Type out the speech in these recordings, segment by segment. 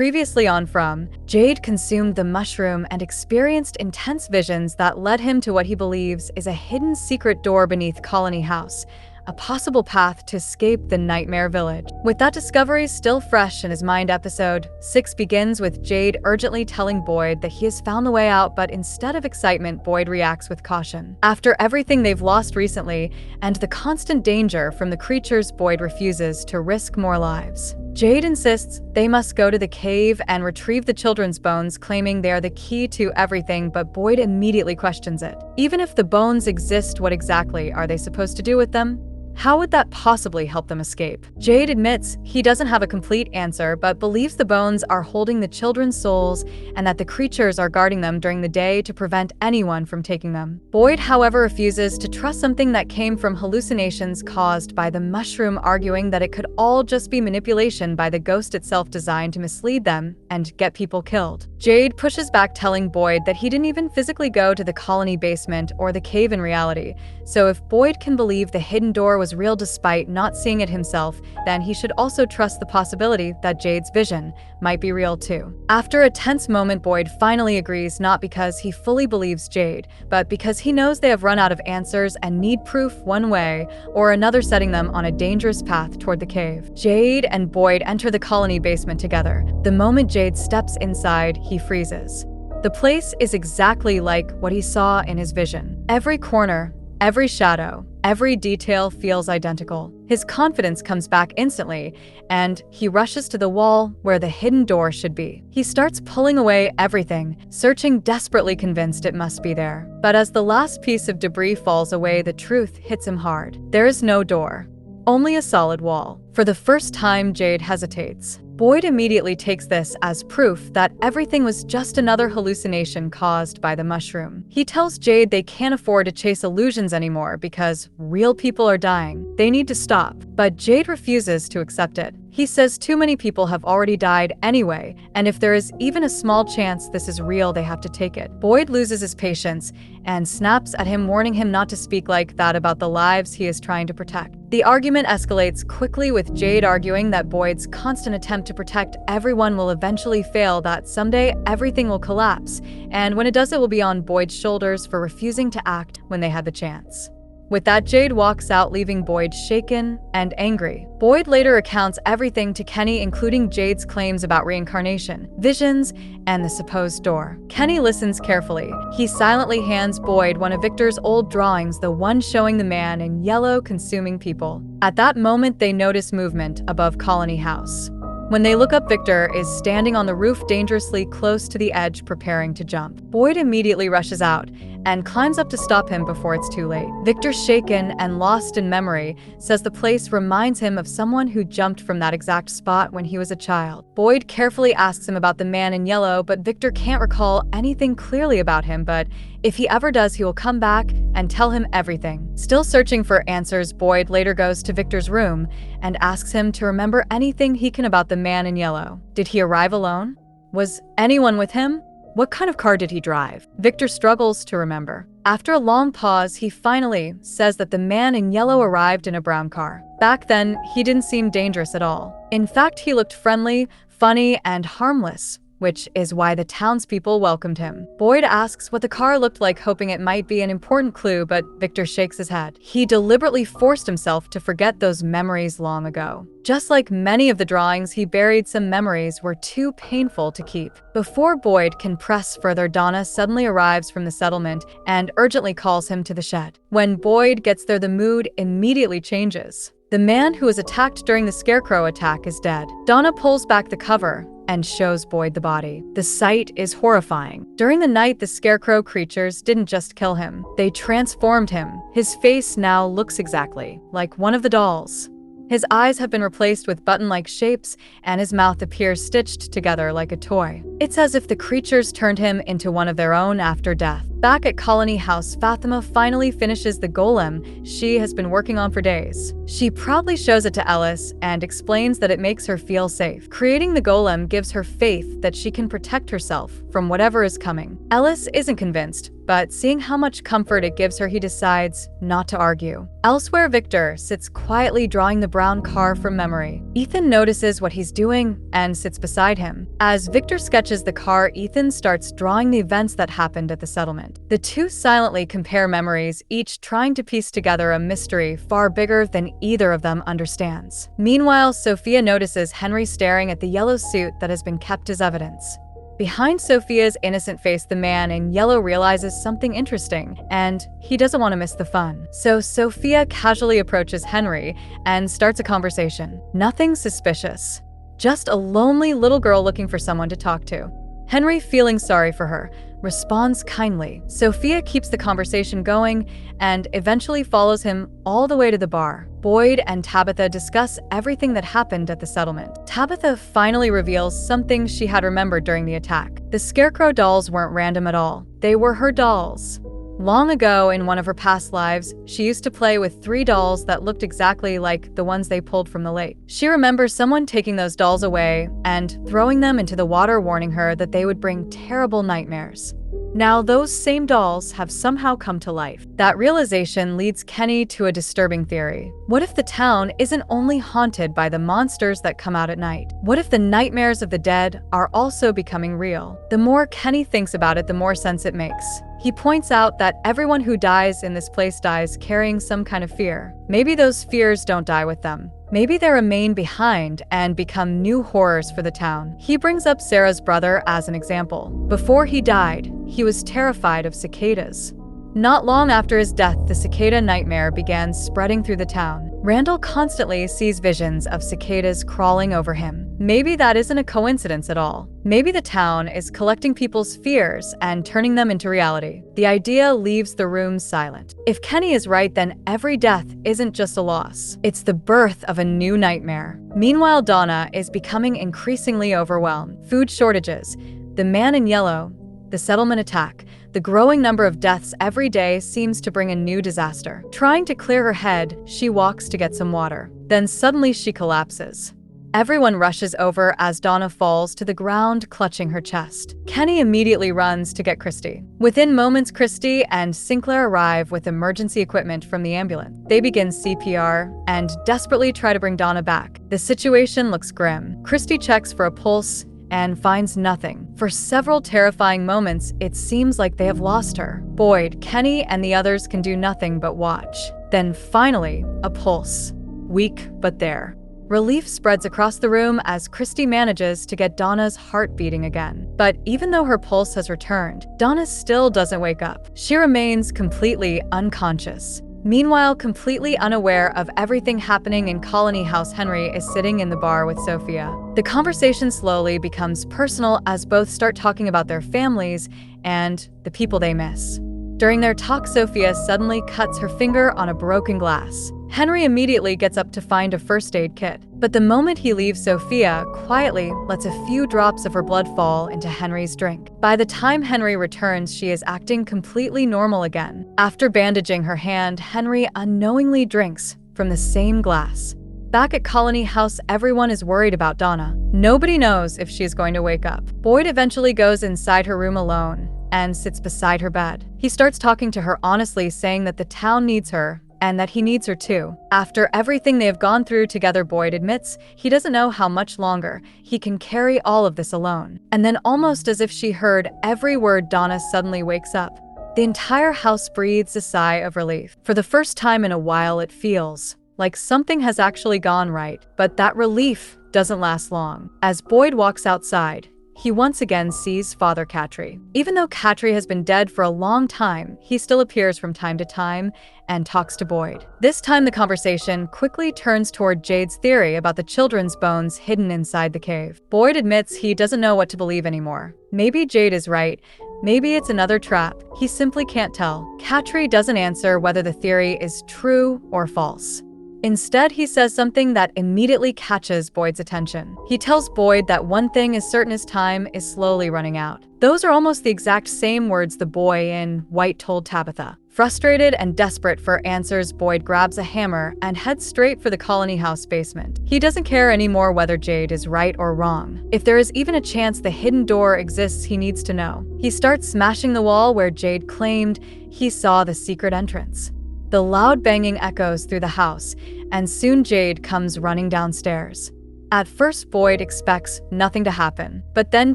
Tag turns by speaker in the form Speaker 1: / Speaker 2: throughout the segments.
Speaker 1: Previously on From, Jade consumed the mushroom and experienced intense visions that led him to what he believes is a hidden secret door beneath Colony House, a possible path to escape the Nightmare Village. With that discovery still fresh in his mind, episode 6 begins with Jade urgently telling Boyd that he has found the way out, but instead of excitement, Boyd reacts with caution. After everything they've lost recently and the constant danger from the creatures, Boyd refuses to risk more lives. Jade insists they must go to the cave and retrieve the children's bones, claiming they are the key to everything, but Boyd immediately questions it. Even if the bones exist, what exactly are they supposed to do with them? How would that possibly help them escape? Jade admits he doesn't have a complete answer, but believes the bones are holding the children's souls and that the creatures are guarding them during the day to prevent anyone from taking them. Boyd, however, refuses to trust something that came from hallucinations caused by the mushroom, arguing that it could all just be manipulation by the ghost itself designed to mislead them and get people killed. Jade pushes back, telling Boyd that he didn't even physically go to the colony basement or the cave in reality, so if Boyd can believe the hidden door was real despite not seeing it himself, then he should also trust the possibility that Jade's vision might be real too. After a tense moment, Boyd finally agrees, not because he fully believes Jade, but because he knows they have run out of answers and need proof one way or another, setting them on a dangerous path toward the cave. Jade and Boyd enter the colony basement together. The moment Jade steps inside, he freezes. The place is exactly like what he saw in his vision. Every corner, every shadow, every detail feels identical. His confidence comes back instantly, and he rushes to the wall where the hidden door should be. He starts pulling away everything, searching desperately, convinced it must be there. But as the last piece of debris falls away, the truth hits him hard. There is no door, only a solid wall. For the first time, Jade hesitates. Boyd immediately takes this as proof that everything was just another hallucination caused by the mushroom. He tells Jade they can't afford to chase illusions anymore because real people are dying. They need to stop. But Jade refuses to accept it. He says too many people have already died anyway, and if there is even a small chance this is real, they have to take it. Boyd loses his patience and snaps at him, warning him not to speak like that about the lives he is trying to protect. The argument escalates quickly, with Jade arguing that Boyd's constant attempt to protect everyone will eventually fail, that someday everything will collapse, and when it does, it will be on Boyd's shoulders for refusing to act when they had the chance. With that, Jade walks out, leaving Boyd shaken and angry. Boyd later recounts everything to Kenny, including Jade's claims about reincarnation, visions, and the supposed door. Kenny listens carefully. He silently hands Boyd one of Victor's old drawings, the one showing the man in yellow consuming people. At that moment, they notice movement above Colony House. When they look up, Victor is standing on the roof, dangerously close to the edge, preparing to jump. Boyd immediately rushes out and climbs up to stop him before it's too late. Victor, shaken and lost in memory, says the place reminds him of someone who jumped from that exact spot when he was a child. Boyd carefully asks him about the man in yellow, but Victor can't recall anything clearly about him, but if he ever does, he will come back and tell him everything. Still searching for answers, Boyd later goes to Victor's room and asks him to remember anything he can about the man in yellow. Did he arrive alone? Was anyone with him? What kind of car did he drive? Victor struggles to remember. After a long pause, he finally says that the man in yellow arrived in a brown car. Back then, he didn't seem dangerous at all. In fact, he looked friendly, funny, and harmless, which is why the townspeople welcomed him. Boyd asks what the car looked like, hoping it might be an important clue, but Victor shakes his head. He deliberately forced himself to forget those memories long ago. Just like many of the drawings he buried, some memories were too painful to keep. Before Boyd can press further, Donna suddenly arrives from the settlement and urgently calls him to the shed. When Boyd gets there, the mood immediately changes. The man who was attacked during the scarecrow attack is dead. Donna pulls back the cover and shows Boyd the body. The sight is horrifying. During the night, the scarecrow creatures didn't just kill him, they transformed him. His face now looks exactly like one of the dolls. His eyes have been replaced with button-like shapes, and his mouth appears stitched together like a toy. It's as if the creatures turned him into one of their own after death. Back at Colony House, Fatima finally finishes the golem she has been working on for days. She proudly shows it to Ellis and explains that it makes her feel safe. Creating the golem gives her faith that she can protect herself from whatever is coming. Ellis isn't convinced, but seeing how much comfort it gives her, he decides not to argue. Elsewhere, Victor sits quietly drawing the brown car from memory. Ethan notices what he's doing and sits beside him. As Victor sketches the car, Ethan starts drawing the events that happened at the settlement. The two silently compare memories, each trying to piece together a mystery far bigger than either of them understands. Meanwhile, Sophia notices Henry staring at the yellow suit that has been kept as evidence. Behind Sophia's innocent face, the man in yellow realizes something interesting, and he doesn't want to miss the fun. So Sophia casually approaches Henry and starts a conversation. Nothing suspicious, just a lonely little girl looking for someone to talk to. Henry, feeling sorry for her, responds kindly. Sophia keeps the conversation going and eventually follows him all the way to the bar. Boyd and Tabitha discuss everything that happened at the settlement. Tabitha finally reveals something she had remembered during the attack. The Scarecrow dolls weren't random at all. They were her dolls. Long ago, in one of her past lives, she used to play with 3 dolls that looked exactly like the ones they pulled from the lake. She remembers someone taking those dolls away and throwing them into the water, warning her that they would bring terrible nightmares. Now, those same dolls have somehow come to life. That realization leads Kenny to a disturbing theory. What if the town isn't only haunted by the monsters that come out at night? What if the nightmares of the dead are also becoming real? The more Kenny thinks about it, the more sense it makes. He points out that everyone who dies in this place dies carrying some kind of fear. Maybe those fears don't die with them. Maybe they remain behind and become new horrors for the town. He brings up Sarah's brother as an example. Before he died, he was terrified of cicadas. Not long after his death, the cicada nightmare began spreading through the town. Randall constantly sees visions of cicadas crawling over him. Maybe that isn't a coincidence at all. Maybe the town is collecting people's fears and turning them into reality. The idea leaves the room silent. If Kenny is right, then every death isn't just a loss. It's the birth of a new nightmare. Meanwhile, Donna is becoming increasingly overwhelmed. Food shortages, the man in yellow, the settlement attack. The growing number of deaths every day seems to bring a new disaster. Trying to clear her head, she walks to get some water. Then suddenly she collapses. Everyone rushes over as Donna falls to the ground, clutching her chest. Kenny immediately runs to get Christy. Within moments, Christy and Sinclair arrive with emergency equipment from the ambulance. They begin CPR and desperately try to bring Donna back. The situation looks grim. Christy checks for a pulse and finds nothing. For several terrifying moments, it seems like they have lost her. Boyd, Kenny, and the others can do nothing but watch. Then finally, a pulse. Weak, but there. Relief spreads across the room as Christy manages to get Donna's heart beating again. But even though her pulse has returned, Donna still doesn't wake up. She remains completely unconscious. Meanwhile, completely unaware of everything happening in Colony House, Henry is sitting in the bar with Sophia. The conversation slowly becomes personal as both start talking about their families and the people they miss. During their talk, Sophia suddenly cuts her finger on a broken glass. Henry immediately gets up to find a first aid kit. But the moment he leaves, Sophia quietly lets a few drops of her blood fall into Henry's drink. By the time Henry returns, she is acting completely normal again. After bandaging her hand, Henry unknowingly drinks from the same glass. Back at Colony House, everyone is worried about Donna. Nobody knows if she is going to wake up. Boyd eventually goes inside her room alone and sits beside her bed. He starts talking to her honestly, saying that the town needs her and that he needs her too. After everything they have gone through together, Boyd admits he doesn't know how much longer he can carry all of this alone. And then, almost as if she heard every word, Donna suddenly wakes up. The entire house breathes a sigh of relief. For the first time in a while, it feels like something has actually gone right. But that relief doesn't last long. As Boyd walks outside, he once again sees Father Catry. Even though Catry has been dead for a long time, he still appears from time to time and talks to Boyd. This time the conversation quickly turns toward Jade's theory about the children's bones hidden inside the cave. Boyd admits he doesn't know what to believe anymore. Maybe Jade is right. Maybe it's another trap. He simply can't tell. Catry doesn't answer whether the theory is true or false. Instead, he says something that immediately catches Boyd's attention. He tells Boyd that one thing is certain: his time is slowly running out. Those are almost the exact same words the boy in White told Tabitha. Frustrated and desperate for answers, Boyd grabs a hammer and heads straight for the colony house basement. He doesn't care anymore whether Jade is right or wrong. If there is even a chance the hidden door exists, he needs to know. He starts smashing the wall where Jade claimed he saw the secret entrance. The loud banging echoes through the house, and soon Jade comes running downstairs. At first, Boyd expects nothing to happen, but then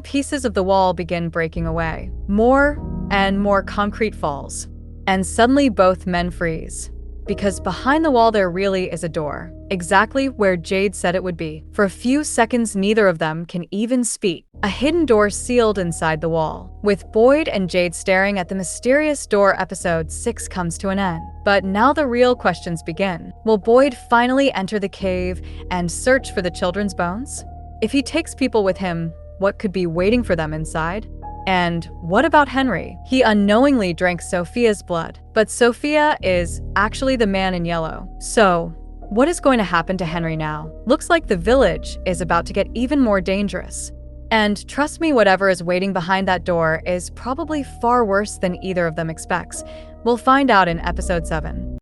Speaker 1: pieces of the wall begin breaking away. More and more concrete falls. And suddenly both men freeze, because behind the wall there really is a door, exactly where Jade said it would be. For a few seconds, neither of them can even speak. A hidden door sealed inside the wall. With Boyd and Jade staring at the mysterious door, episode 6 comes to an end. But now the real questions begin. Will Boyd finally enter the cave and search for the children's bones? If he takes people with him, what could be waiting for them inside? And what about Henry? He unknowingly drank Sophia's blood, but Sophia is actually the man in yellow. So, what is going to happen to Henry now? Looks like the village is about to get even more dangerous. And trust me, whatever is waiting behind that door is probably far worse than either of them expects. We'll find out in episode 7.